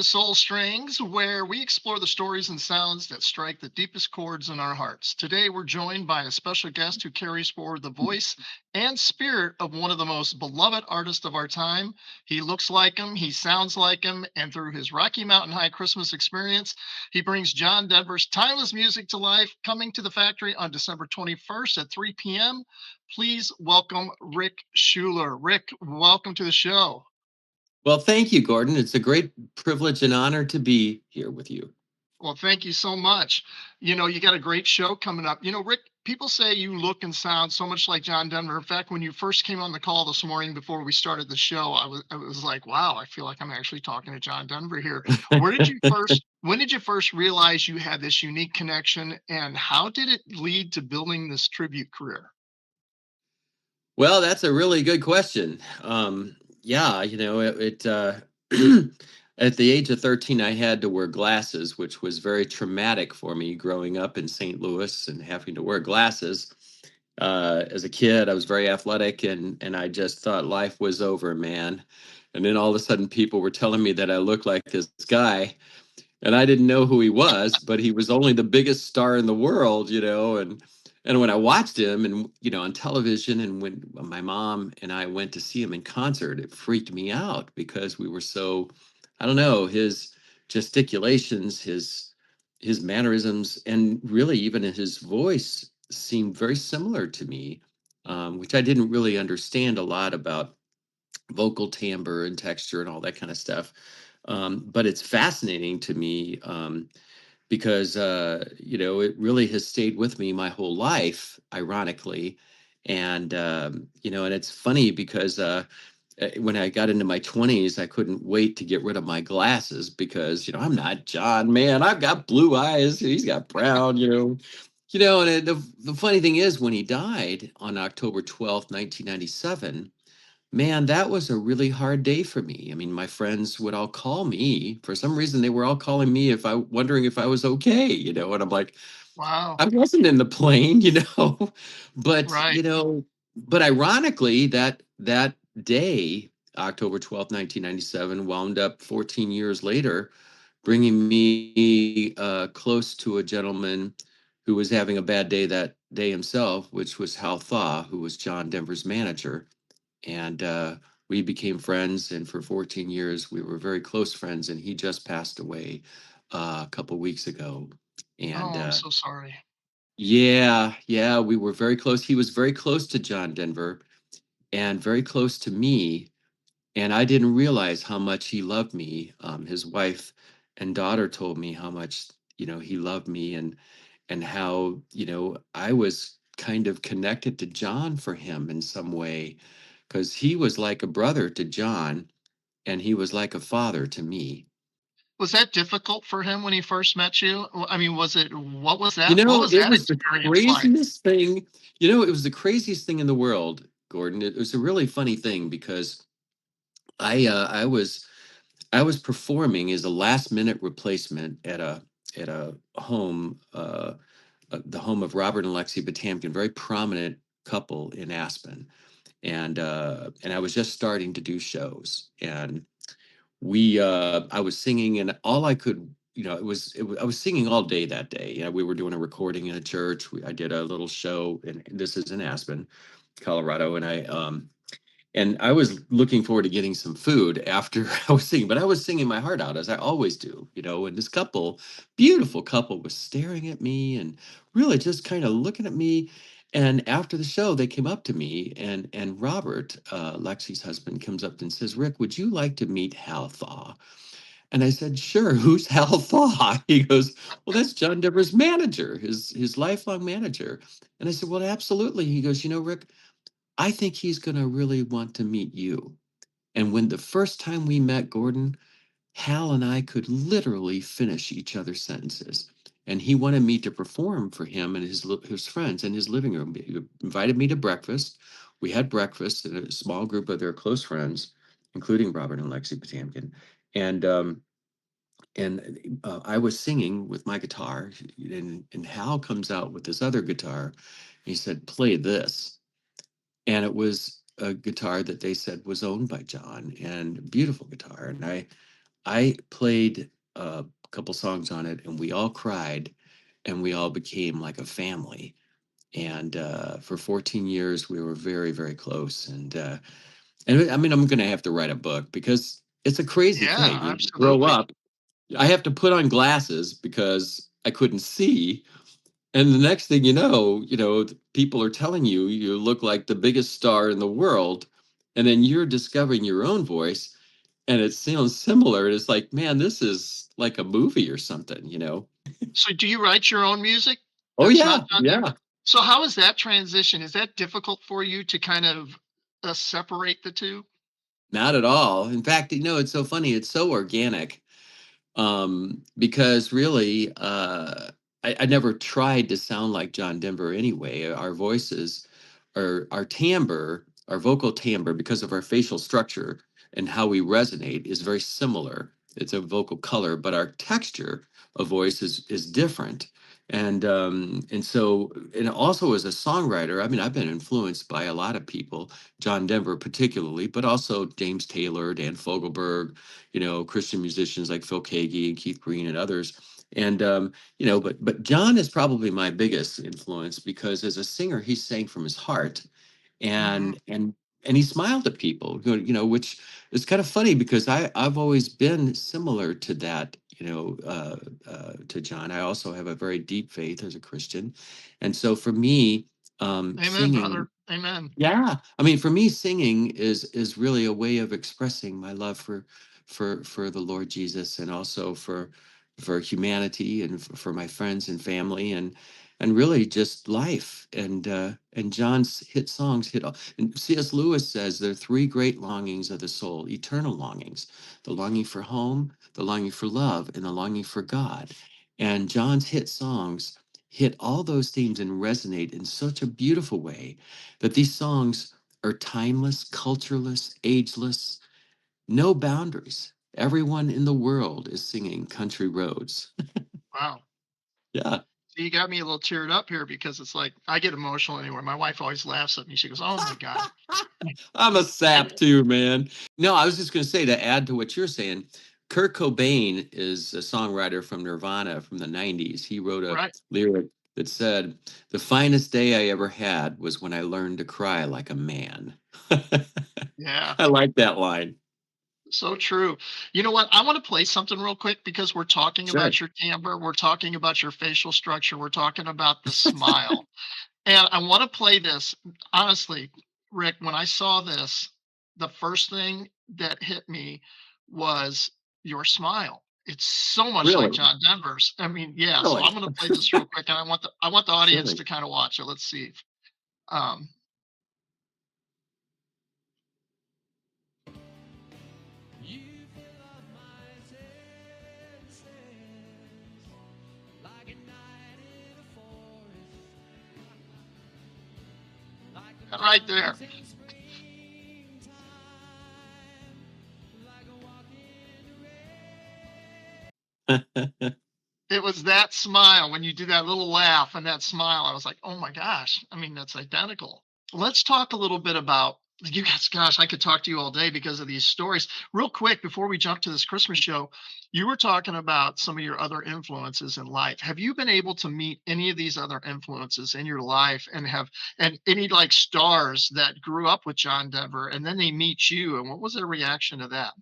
to Soul Strings, where we explore the stories and sounds that strike the deepest chords in our hearts. Today, we're joined by a special guest who carries forward the voice and spirit of one of the most beloved artists of our time. He looks like him, he sounds like him, and through his Rocky Mountain High Christmas experience, he brings John Denver's timeless music to life, coming to the factory on December 21st at 3 p.m. Please welcome Rick Shuler. Rick, welcome to the show. Well, thank you, Gordon. It's a great privilege and honor to be here with you. Well, thank you so much. You got a great show coming up. Rick, people say you look and sound so much like John Denver. In fact, when you first came on the call this morning before we started the show, I was like, wow, I feel like I'm actually talking to John Denver here. When did you first realize you had this unique connection, and how did it lead to building this tribute career? Well, that's a really good question. Yeah, at the age of 13, I had to wear glasses, which was very traumatic for me growing up in St. Louis and having to wear glasses. As a kid, I was very athletic and I just thought life was over, man. And then all of a sudden, people were telling me that I looked like this guy, and I didn't know who he was, but he was only the biggest star in the world, and when I watched him and on television, and when my mom and I went to see him in concert, it freaked me out because we were so, I don't know, his gesticulations, his mannerisms, and really even his voice seemed very similar to me, which I didn't really understand a lot about vocal timbre and texture and all that kind of stuff. But it's fascinating to me because it really has stayed with me my whole life, ironically. And it's funny because when I got into my 20s, I couldn't wait to get rid of my glasses because I'm not John, man. I've got blue eyes. He's got brown. And the funny thing is, when he died on October 12th, 1997. Man, that was a really hard day for me. I mean, my friends would all call me. For some reason, they were all calling me wondering if I was okay, and I'm like, Wow. I wasn't in the plane, But, Right. but ironically, that day, October 12th, 1997, wound up 14 years later, bringing me close to a gentleman who was having a bad day that day himself, which was Hal Thaw, who was John Denver's manager. And we became friends, and for 14 years we were very close friends, and he just passed away a couple weeks ago. And Oh, I'm so sorry. yeah, we were very close. He was very close to John Denver and very close to me, and I didn't realize how much he loved me. His wife and daughter told me how much he loved me, and how I was kind of connected to John for him in some way, because he was like a brother to John, and he was like a father to me. Was that difficult for him when he first met you? I mean, what was It that was the experience like? craziest thing. It was the craziest thing in the world, Gordon. It was a really funny thing because I was performing as a last minute replacement at a home, the home of Robert and Lexi Batamkin, very prominent couple in Aspen, and I was just starting to do shows, and I was singing, and all I could, I was singing all day that day. We were doing a recording in a church. I did a little show, and this is in Aspen, Colorado, and I was looking forward to getting some food after I was singing, but I was singing my heart out as I always do, and this beautiful couple, was staring at me and really just kind of looking at me. And after the show, they came up to me, and Robert, Lexi's husband, comes up and says, "Rick, would you like to meet Hal Thaw?" And I said, "Sure, who's Hal Thaw?" He goes, "Well, that's John Denver's manager, his lifelong manager." And I said, "Well, absolutely." He goes, "Rick, I think he's going to really want to meet you." And when the first time we met, Gordon, Hal and I could literally finish each other's sentences. And he wanted me to perform for him and his friends in his living room. He invited me to breakfast. We had breakfast in a small group of their close friends, including Robert and Lexi Potamkin. And I was singing with my guitar, and Hal comes out with this other guitar. He said, "Play this." And it was a guitar that they said was owned by John, and beautiful guitar. And I played a couple songs on it, and we all cried, and we all became like a family. And for 14 years, we were very, very close. And I mean, I'm going to have to write a book because it's a crazy Yeah, thing. You grow absolutely. up. I have to put on glasses because I couldn't see. And the next thing people are telling you you look like the biggest star in the world. And then you're discovering your own voice and it sounds similar. And it's like, man, this is like a movie or something. So do you write your own music? Oh, That's yeah. not John Denver? Yeah. So how is that transition? Is that difficult for you to kind of, separate the 2? Not at all. In fact, it's so funny. It's so organic. Because really, I never tried to sound like John Denver anyway. Our voices, our timbre, our vocal timbre, because of our facial structure and how we resonate, is very similar. It's a vocal color, but our texture of voice is different. And so, and also as a songwriter, I mean, I've been influenced by a lot of people, John Denver particularly, but also James Taylor, Dan Fogelberg, Christian musicians like Phil Keaggy and Keith Green and others. But John is probably my biggest influence because as a singer, he sang from his heart Mhm. and he smiled at people, which is kind of funny because I've always been similar to that, to John. I also have a very deep faith as a Christian. And so for me, Amen, singing brother. Amen. yeah, I mean, for me, singing is really a way of expressing my love for the Lord Jesus, and also for humanity, and for my friends and family, and really just life. And John's hit songs hit all. And C.S. Lewis says there are three great longings of the soul, eternal longings: the longing for home, the longing for love, and the longing for God. And John's hit songs hit all those themes and resonate in such a beautiful way that these songs are timeless, cultureless, ageless, no boundaries. Everyone in the world is singing Country Roads. Wow. Yeah. So you got me a little teared up here because it's like I get emotional anywhere. My wife always laughs at me. She goes, "Oh my god." I'm a sap too, man. No, I was just going to say to add to what you're saying, Kurt Cobain is a songwriter from Nirvana from the 90s. He wrote a Right. lyric that said, "The finest day I ever had was when I learned to cry like a man." Yeah. I like that line. So true. You know what? I want to play something real quick because we're talking Sure. about your timbre, we're talking about your facial structure, we're talking about the smile. And I want to play this. Honestly, Rick, when I saw this, the first thing that hit me was your smile. It's so much like Really? John Denver's. I mean, yeah. So I'm Really? going to play this real quick, and I want the audience Really? to kind of watch it. Let's see. Um, right there. It was that smile when you do that little laugh and that smile. I was like, "Oh my gosh." I mean, that's identical. Let's talk a little bit about you guys. Gosh, I could talk to you all day because of these stories. Real quick, before we jump to this Christmas show, you were talking about some of your other influences in life. Have you been able to meet any of these other influences in your life and any like stars that grew up with John Denver and then they meet you? And what was their reaction to that?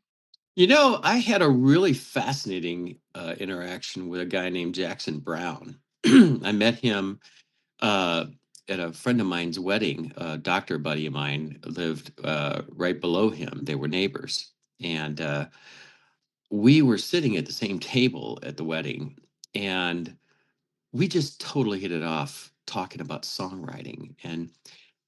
I had a really fascinating interaction with a guy named Jackson Brown. I met him uh, at a friend of mine's wedding. A doctor buddy of mine lived right below him. They were neighbors. And we were sitting at the same table at the wedding. And we just totally hit it off talking about songwriting.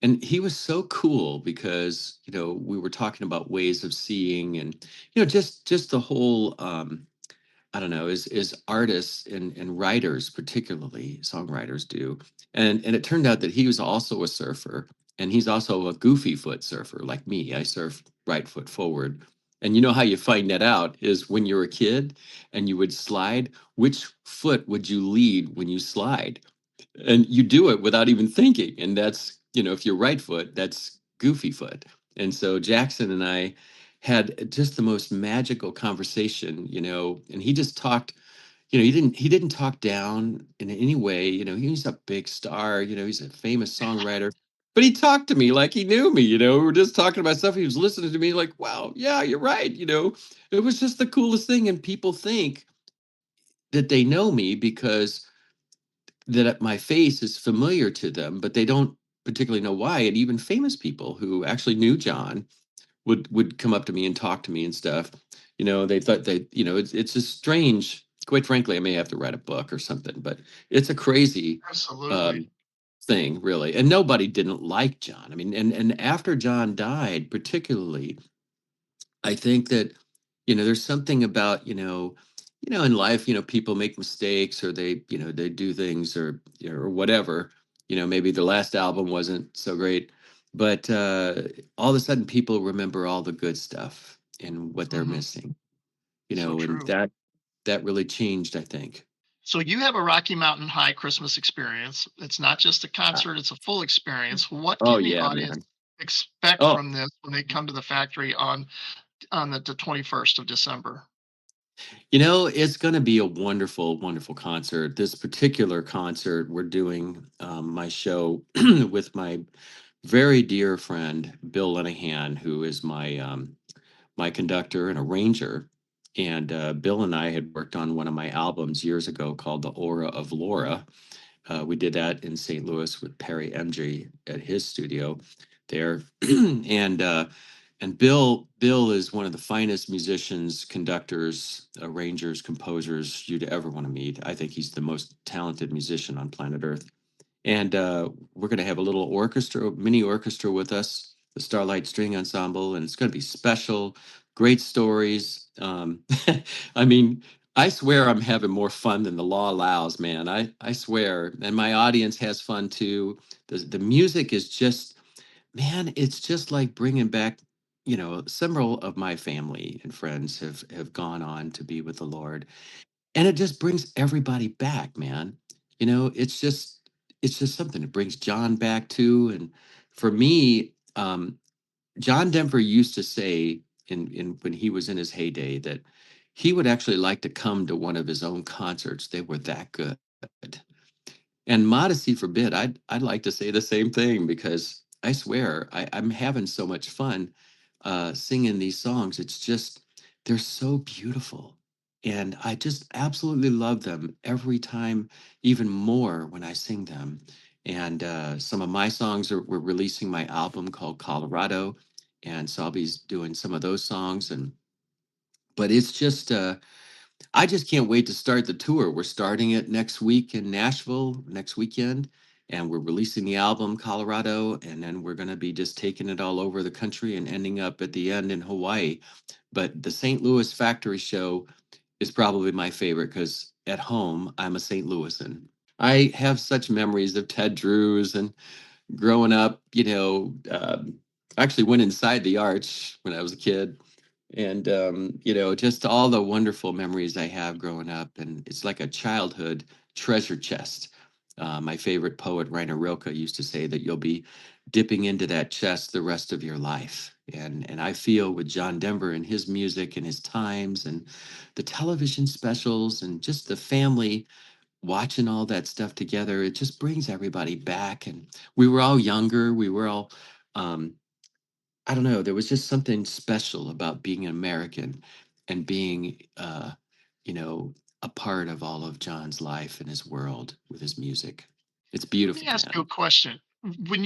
And he was so cool because we were talking about ways of seeing, and just the whole I don't know, is artists and writers, particularly songwriters, do. And it turned out that he was also a surfer, and he's also a goofy foot surfer like me. I surf right foot forward. And you know how you find that out is when you're a kid and you would slide, which foot would you lead when you slide? And you do it without even thinking. And that's, if you're right foot, that's goofy foot. And so Jackson and I had just the most magical conversation, and he just talked. He didn't talk down in any way. He's a big star. He's a famous songwriter, but he talked to me like he knew me. We were just talking about stuff. He was listening to me like, wow, yeah, you're right. It was just the coolest thing. And people think that they know me because that my face is familiar to them, but they don't particularly know why. And even famous people who actually knew John would come up to me and talk to me and stuff. They thought it's just strange. Quite frankly, I may have to write a book or something, but it's a crazy Absolutely. um, thing, really. And nobody didn't like John. I mean, and after John died, particularly, I think that there's something about in life, people make mistakes or they do things or whatever. Maybe the last album wasn't so great, but all of a sudden people remember all the good stuff and what they're Hmm. missing. So And true. that really changed, I think. So you have a Rocky Mountain High Christmas experience. It's not just a Uh, concert, it's a full experience. What Oh can the yeah, audience man. expect Oh, from this when they come to the factory on the 21st of December? it's going to be a wonderful, wonderful concert. This particular concert, we're doing my show with my very dear friend Bill Linehan, who is my conductor and arranger. And Bill and I had worked on one of my albums years ago called "The Aura of Laura." We did that in St. Louis with Perry MG at his studio there, and Bill is one of the finest musicians, conductors, arrangers, composers you'd ever want to meet. I think he's the most talented musician on planet Earth. And we're going to have a little orchestra, mini orchestra with us, the Starlight String Ensemble, and it's going to be special. Great stories. I mean, I swear I'm having more fun than the law allows, man. I swear, and my audience has fun too. The music is just, man, it's just like bringing back. Several of my family and friends have gone on to be with the Lord, and it just brings everybody back, man. It's just something. It brings John back too. And for me, John Denver used to say in when he was in his heyday that he would actually like to come to one of his own concerts. They were that good. And modesty forbid, I'd like to say the same thing because I swear I'm having so much fun singing these songs. It's just they're so beautiful, and I just absolutely love them every time, even more when I sing them. And some of my songs we're releasing my album called Colorado, and so I'll be doing some of those songs. And but it's just I just can't wait to start the tour. We're starting it next week in Nashville, next weekend, and we're releasing the album Colorado, and then we're going to be just taking it all over the country and ending up at the end in Hawaii. But the St. Louis Factory show is probably my favorite because at home, I'm a St. Louisan. I have such memories of Ted Drews and growing up, I actually went inside the arch when I was a kid. And, just all the wonderful memories I have growing up. And it's like a childhood treasure chest. My favorite poet, Rainer Rilke, used to say that you'll be dipping into that chest the rest of your life. And I feel with John Denver and his music and his times and the television specials and just the family watching all that stuff together, it just brings everybody back. And we were all younger. We were all, um, I don't know, there was just something special about being an American and being, a part of all of John's life and his world with his music. It's Let me beautiful, ask you a man. question.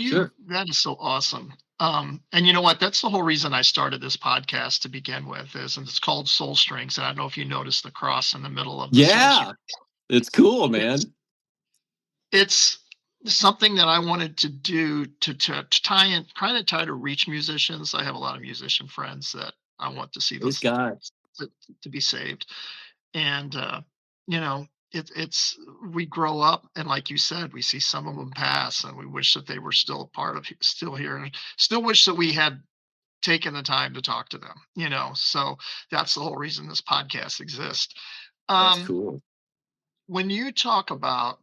Sure. That is so awesome. And you know what? That's the whole reason I started this podcast to begin with is, and it's called Soul Strings. And I don't know if you noticed the cross in the middle of the soul Yeah. string. It's cool, It's man. it's something that I wanted to do to tie in, kind of try to reach musicians. I have a lot of musician friends that I want to see Praise this God. to, to be saved. And it's we grow up, and like you said, we see some of them pass, and we wish that they were still a part of still here, and still wish that we had taken the time to talk to them. So that's the whole reason this podcast exists. That's um cool. when you talk about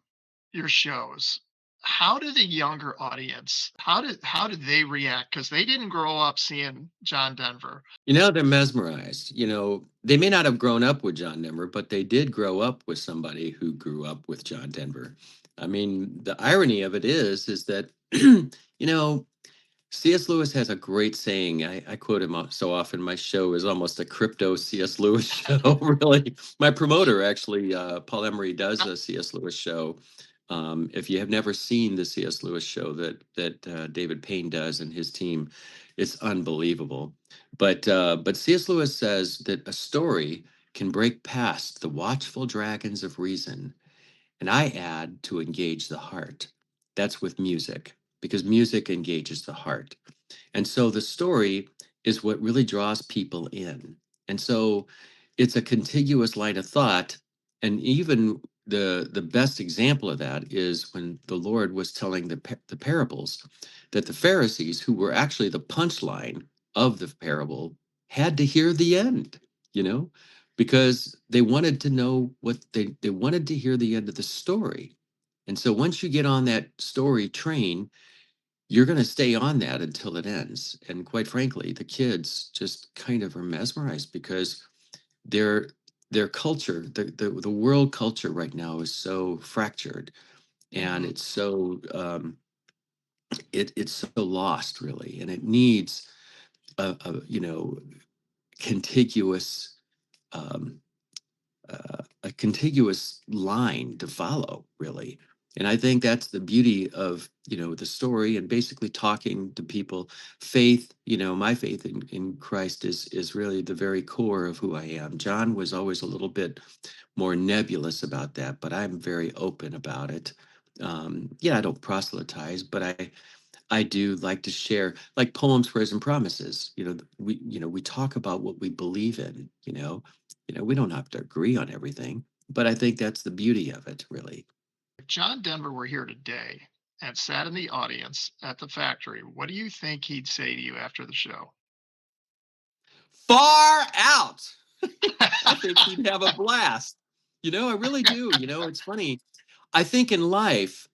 your shows, how do the younger audience, how did they react? Because they didn't grow up seeing John Denver. They're mesmerized. They may not have grown up with John Denver, but they did grow up with somebody who grew up with John Denver. I mean, the irony of it is that, C.S. Lewis has a great saying. I quote him so often. My show is almost a crypto C.S. Lewis show, really. My promoter, actually, Paul Emery, does a C.S. Lewis show. If you have never seen the C.S. Lewis show that David Payne does and his team, it's unbelievable. But C.S. Lewis says that a story can break past the watchful dragons of reason, and I add to engage the heart. That's with music, because music engages the heart. And so the story is what really draws people in. And so it's a contiguous line of thought. And even the best example of that is when the Lord was telling the parables, that the Pharisees, who were actually the punchline of the parable, had to hear the end, you know, because they wanted to know they wanted to hear the end of the story. And so once you get on that story train, you're going to stay on that until it ends. And quite frankly, the kids just kind of are mesmerized because their their culture, the world culture right now is so fractured, and Mhm. it's so lost, really, and it needs a contiguous um, a contiguous line to follow, really. And I think that's the beauty of, the story and basically talking to people. Faith, my faith in Christ is really the very core of who I am. John was always a little bit more nebulous about that, but I'm very open about it. Yeah, I don't proselytize, but I do like to share, like, poems, prayers, and promises. We talk about what we believe in. We don't have to agree on everything, but I think that's the beauty of it, really. If John Denver were here today and sat in the audience at the factory, what do you think he'd say to you after the show? Far out. I think he'd have a blast. I really do. It's funny. I think in life,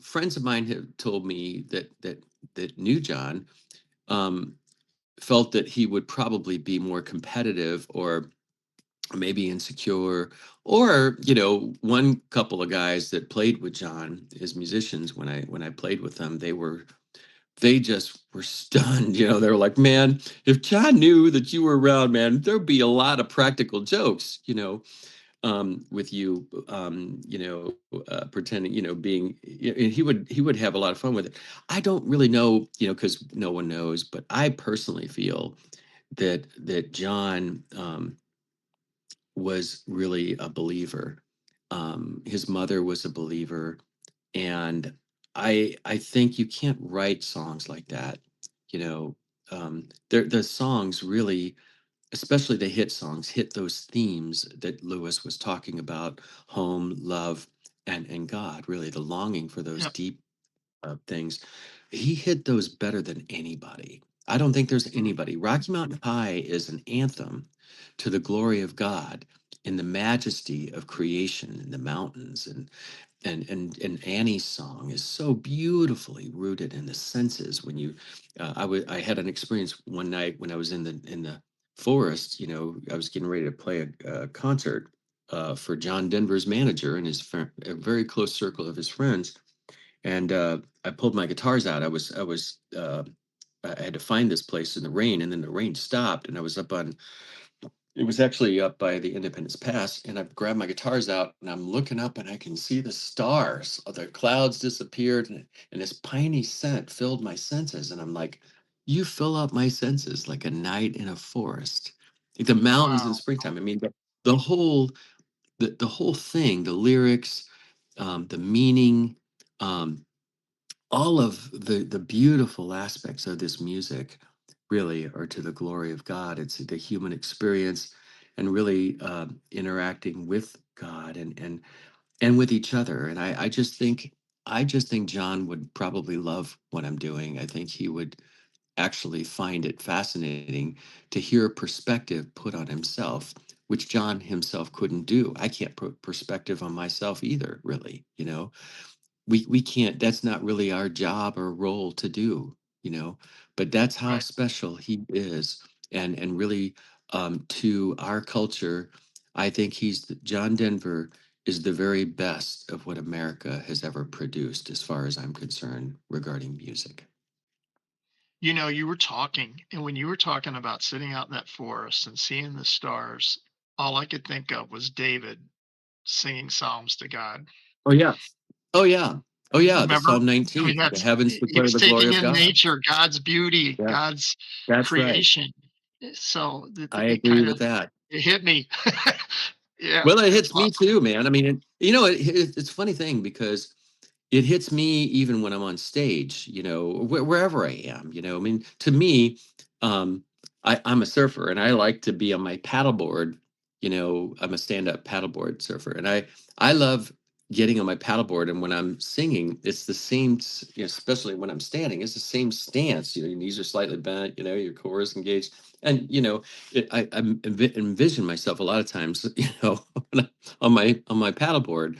friends of mine have told me that knew John, um, felt that he would probably be more competitive, or maybe insecure, or one couple of guys that played with John as musicians, when I played with them, they just were stunned. They were like, man, if John knew that you were around, man, there'd be a lot of practical jokes, with you, pretending, being, and he would have a lot of fun with it. I don't really know, because no one knows, but I personally feel that John, was really a believer. His mother was a believer, and I think you can't write songs like that. You know, the songs really, especially the hit songs, hit those themes that Lewis was talking about: home, love, and God. Really, the longing for those Yep. deep things. He hit those better than anybody. I don't think there's Mhm. anybody. Rocky Mountain High is an anthem to the glory of God in the majesty of creation in the mountains, and Annie's song is so beautifully rooted in the senses. When you, I had an experience one night when I was in the forest. I was getting ready to play a concert for John Denver's manager and a very close circle of his friends, and I pulled my guitars out. I had to find this place in the rain, and then the rain stopped, and I was up on. It was actually up by the Independence Pass, and I grabbed my guitars out, and I'm looking up, and I can see the stars. The clouds disappeared, and this piney scent filled my senses, and I'm like, "You fill up my senses like a night in a forest, like the mountains in Wow. springtime." I mean, the whole the whole thing, the lyrics, the meaning. Um, all of the beautiful aspects of this music really are to the glory of God. It's the human experience, and really interacting with God, and with each other. And I just think John would probably love what I'm doing. I think he would actually find it fascinating to hear a perspective put on himself, which John himself couldn't do. I can't put perspective on myself either, really. we can't, that's not really our job or role to do, but that's how Right. special he is. And really, to our culture, I think John Denver is the very best of what America has ever produced, as far as I'm concerned, regarding music. You were talking, and when you were talking about sitting out in that forest and seeing the stars, all I could think of was David singing psalms to God. Oh yeah. Oh yeah. Oh yeah. The Remember? Psalm I 19. mean, The that's heavens he declare was the glory taking of in God. nature, God's beauty, Yeah, God's that's right. creation. So I it agree kind with of that. it hit me. Yeah, Well, it that's hits me awesome. too, man. I mean, it's a funny thing because it hits me even when I'm on stage, wherever I am, I mean, to me, um, I'm a surfer and I like to be on my paddleboard. I'm a stand-up paddleboard surfer, and I love getting on my paddleboard. And when I'm singing, it's the same, especially when I'm standing, it's the same stance. Your knees are slightly bent, your core is engaged, and envision myself a lot of times, when on my paddleboard.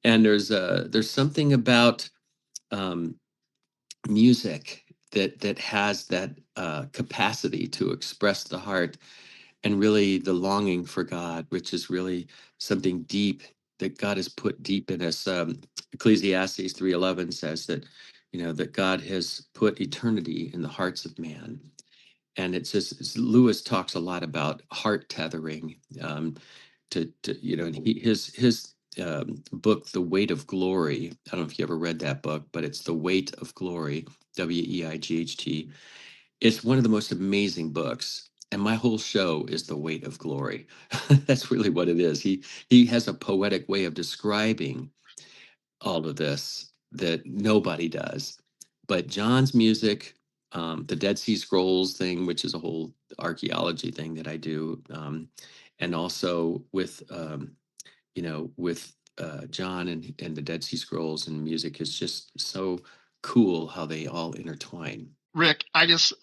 And there's something about um, music that has that capacity to express the heart and really the longing for God, which is really something deep that God has put deep in us. Ecclesiastes 3:11 says that that God has put eternity in the hearts of man. And Lewis talks a lot about heart tethering, and his book, The Weight of Glory. I don't know if you ever read that book, but it's The Weight of Glory, Weight. It's one of the most amazing books. And my whole show is The Weight of Glory. That's really what it is. He has a poetic way of describing all of this that nobody does. But John's music, the Dead Sea Scrolls thing, which is a whole archaeology thing that I do, and also with John and the Dead Sea Scrolls and music is just so cool how they all intertwine. Rick, I just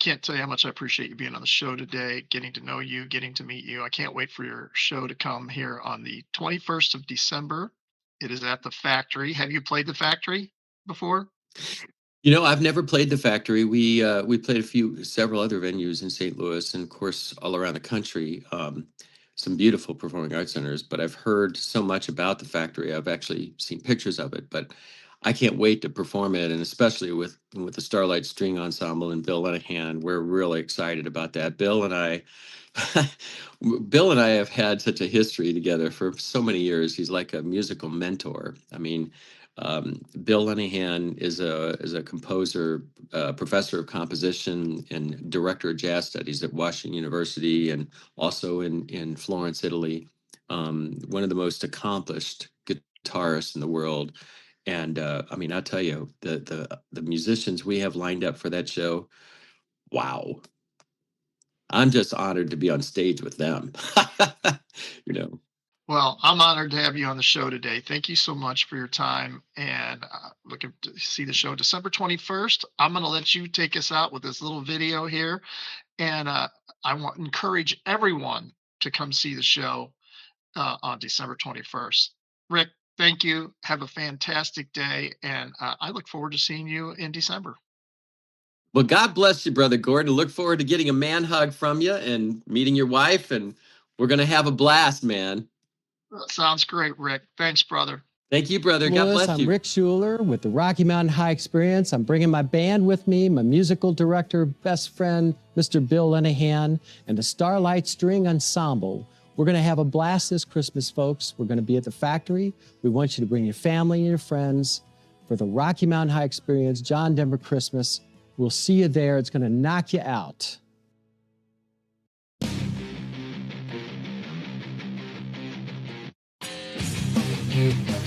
can't tell you how much I appreciate you being on the show today, getting to know you, getting to meet you. I can't wait for your show to come here on the 21st of December. It is at the Factory. Have you played the Factory before? I've never played the Factory. We played several other venues in St. Louis, and of course all around the country. Some beautiful performing arts centers. But I've heard so much about the Factory. I've actually seen pictures of it, but I can't wait to perform it, and especially with the Starlight String Ensemble and Bill Lenahan. We're really excited about that. Bill and I have had such a history together for so many years. He's like a musical mentor. I mean, Bill Lenahan is a composer, professor of composition, and director of jazz studies at Washington University, and also in Florence, Italy. One of the most accomplished guitarists in the world. And I mean, I'll tell you, the musicians we have lined up for that show. Wow, I'm just honored to be on stage with them. you know. Well, I'm honored to have you on the show today. Thank you so much for your time, and looking to see the show December 21st. I'm going to let you take us out with this little video here, and I want to encourage everyone to come see the show on December 21st. Rick, thank you. Have a fantastic day, and I look forward to seeing you in December. Well, God bless you, Brother Gordon. Look forward to getting a man hug from you and meeting your wife, and we're going to have a blast, man. Sounds great, Rick. Thanks, brother. Thank you, brother. God Louis, bless I'm you. Rick Shuler with the Rocky Mountain High Experience. I'm bringing my band with me, my musical director, best friend, Mr. Bill Lenahan, and the Starlight String Ensemble. We're going to have a blast this Christmas, folks. We're going to be at the Factory. We want you to bring your family and your friends for the Rocky Mountain High Experience, John Denver Christmas. We'll see you there. It's going to knock you out. Mm-hmm.